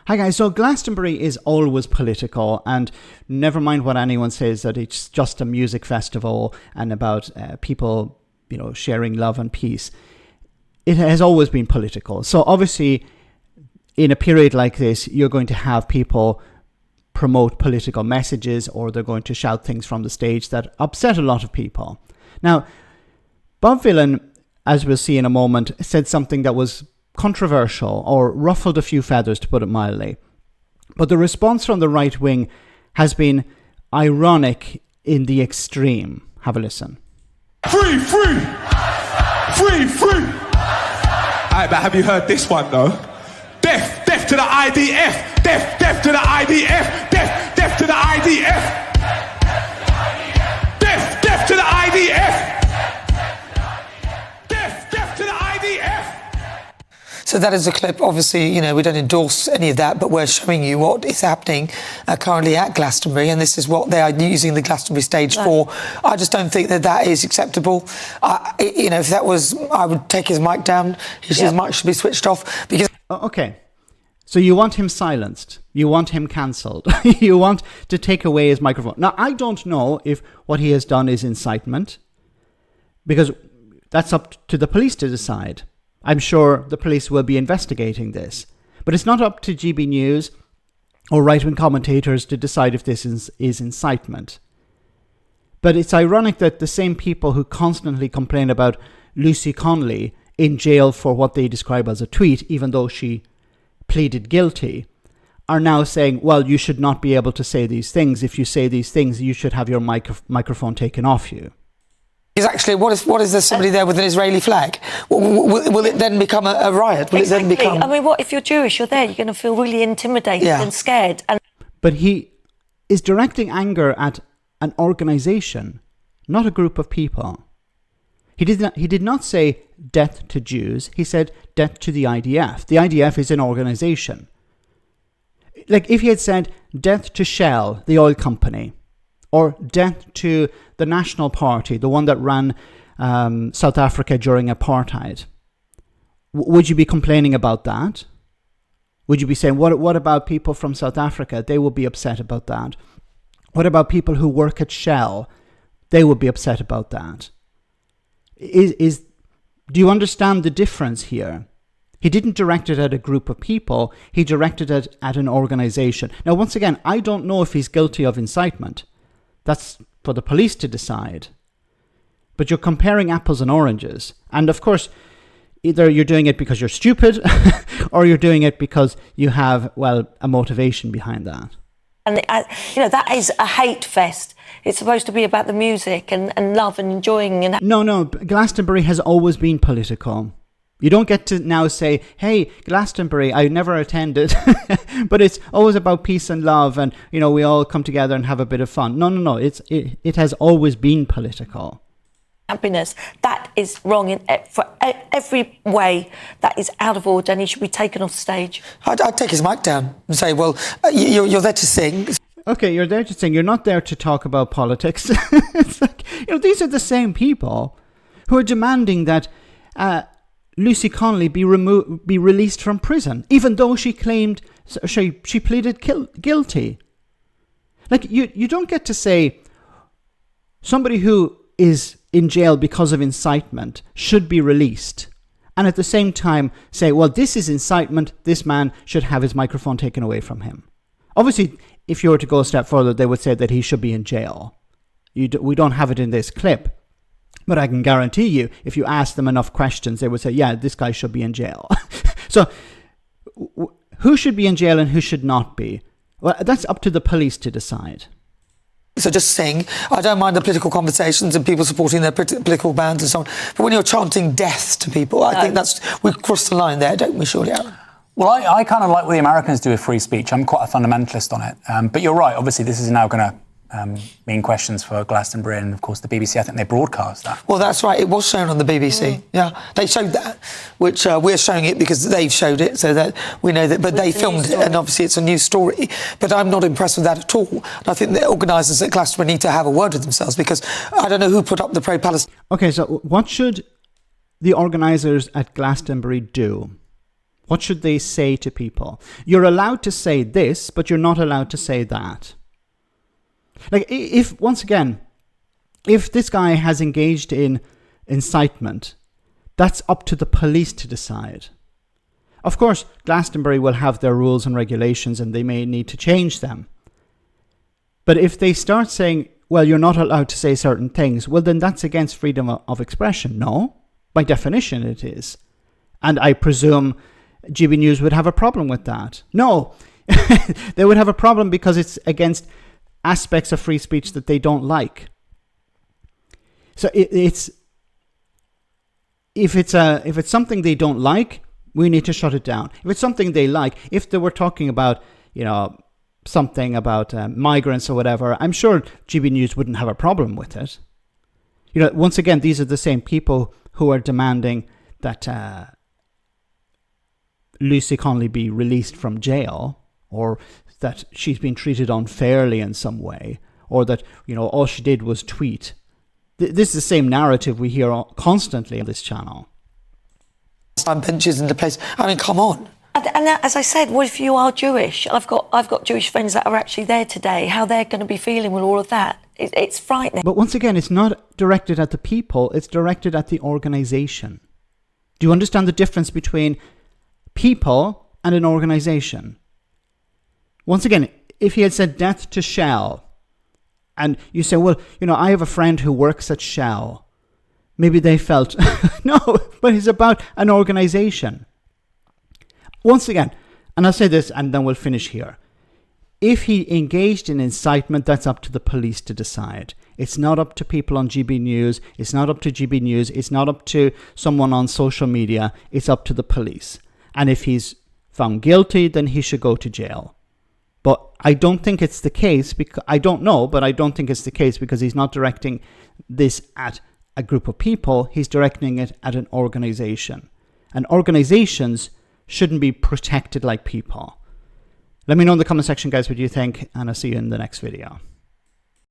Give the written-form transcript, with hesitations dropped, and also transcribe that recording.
Hi guys, so Glastonbury is always political, and never mind what anyone says that it's just a music festival and about people, sharing love and peace. It has always been political. So obviously, in a period like this, you're going to have people promote political messages, or they're going to shout things from the stage that upset a lot of people. Now, Bob Vylan, as we'll see in a moment, said something that was controversial or ruffled a few feathers, to put it mildly. But the response from the right wing has been ironic in the extreme. Have a listen. Free, free! Free, free! Alright, but have you heard this one though? Death, death to the IDF! Death, death to the IDF! Death, death to the IDF! Death, death to the IDF! So that is a clip. Obviously, we don't endorse any of that, but we're showing you what is happening currently at Glastonbury, and this is what they are using the Glastonbury stage for. I just don't think that is acceptable. If that was, I would take his mic down. His mic should be switched off because. Okay, so you want him silenced. You want him cancelled. You want to take away his microphone. Now, I don't know if what he has done is incitement, because that's up to the police to decide. I'm sure the police will be investigating this. But it's not up to GB News or right-wing commentators to decide if this is incitement. But it's ironic that the same people who constantly complain about Lucy Connolly in jail for what they describe as a tweet, even though she pleaded guilty, are now saying, well, you should not be able to say these things. If you say these things, you should have your microphone taken off you. Is actually, what if there's somebody there with an Israeli flag? Will it then become a riot? Will it then become... I mean, what if you're Jewish, you're there, you're going to feel really intimidated and scared. But he is directing anger at an organisation, not a group of people. He did not say death to Jews, he said death to the IDF. The IDF is an organisation. Like if he had said death to Shell, the oil company, or death to the National Party, the one that ran South Africa during apartheid. Would you be complaining about that? Would you be saying, what about people from South Africa? They would be upset about that. What about people who work at Shell? They would be upset about that. Do you understand the difference here? He didn't direct it at a group of people. He directed it at an organisation. Now, once again, I don't know if he's guilty of incitement. That's for the police to decide. But you're comparing apples and oranges. And of course, either you're doing it because you're stupid or you're doing it because you have, a motivation behind that. And, that is a hate fest. It's supposed to be about the music and love and enjoying. No, Glastonbury has always been political. You don't get to now say, hey, Glastonbury, I never attended, but it's always about peace and love and, we all come together and have a bit of fun. No, it has always been political. Happiness, that is wrong for every way. That is out of order and he should be taken off stage. I'd take his mic down and say, well, you're there to sing. Okay, you're there to sing. You're not there to talk about politics. It's like, these are the same people who are demanding that... Lucy Connolly be released from prison, even though she claimed she pleaded guilty. Like you don't get to say somebody who is in jail because of incitement should be released, and at the same time say, well, this is incitement. This man should have his microphone taken away from him. Obviously, if you were to go a step further, they would say that he should be in jail. We don't have it in this clip. But I can guarantee you, if you ask them enough questions, they would say, yeah, this guy should be in jail. So who should be in jail and who should not be? Well, that's up to the police to decide. So just sing. I don't mind the political conversations and people supporting their political bands and so on. But when you're chanting death to people, I think we've crossed the line there, don't we, surely, Aaron? Well, I kind of like what the Americans do with free speech. I'm quite a fundamentalist on it. But you're right. Obviously, this is now going to mean questions for Glastonbury and, of course, the BBC. I think they broadcast that. Well, that's right. It was shown on the BBC. Yeah, they showed that, which we're showing it because they've showed it, so that we know that. But they filmed it, and obviously it's a news story. But I'm not impressed with that at all. And I think the organisers at Glastonbury need to have a word with themselves, because I don't know who put up the pro-Palestine. Okay, so what should the organisers at Glastonbury do? What should they say to people? You're allowed to say this, but you're not allowed to say that. Like, if, once again, if this guy has engaged in incitement, that's up to the police to decide. Of course, Glastonbury will have their rules and regulations and they may need to change them. But if they start saying, well, you're not allowed to say certain things, well, then that's against freedom of expression. No, by definition it is. And I presume GB News would have a problem with that. No, they would have a problem because it's against aspects of free speech that they don't like. So if it's something they don't like, we need to shut it down. If it's something they like, if they were talking about, something about migrants or whatever, I'm sure GB News wouldn't have a problem with it. Once again, these are the same people who are demanding that Lucy Connolly be released from jail, or that she's been treated unfairly in some way, or that, all she did was tweet. This is the same narrative we hear constantly on this channel. Benches into place. I mean, come on. And as I said, what if you are Jewish? I've got Jewish friends that are actually there today. How they're going to be feeling with all of that? It's frightening. But once again, it's not directed at the people. It's directed at the organisation. Do you understand the difference between people and an organisation? Once again, if he had said death to Shell, and you say, well, I have a friend who works at Shell, maybe they felt, no, but it's about an organisation. Once again, and I'll say this and then we'll finish here. If he engaged in incitement, that's up to the police to decide. It's not up to people on GB News. It's not up to GB News. It's not up to someone on social media. It's up to the police. And if he's found guilty, then he should go to jail. But I don't think it's the case, because I don't know, but I don't think it's the case because he's not directing this at a group of people. He's directing it at an organization. And organizations shouldn't be protected like people. Let me know in the comment section, guys, what you think, and I'll see you in the next video.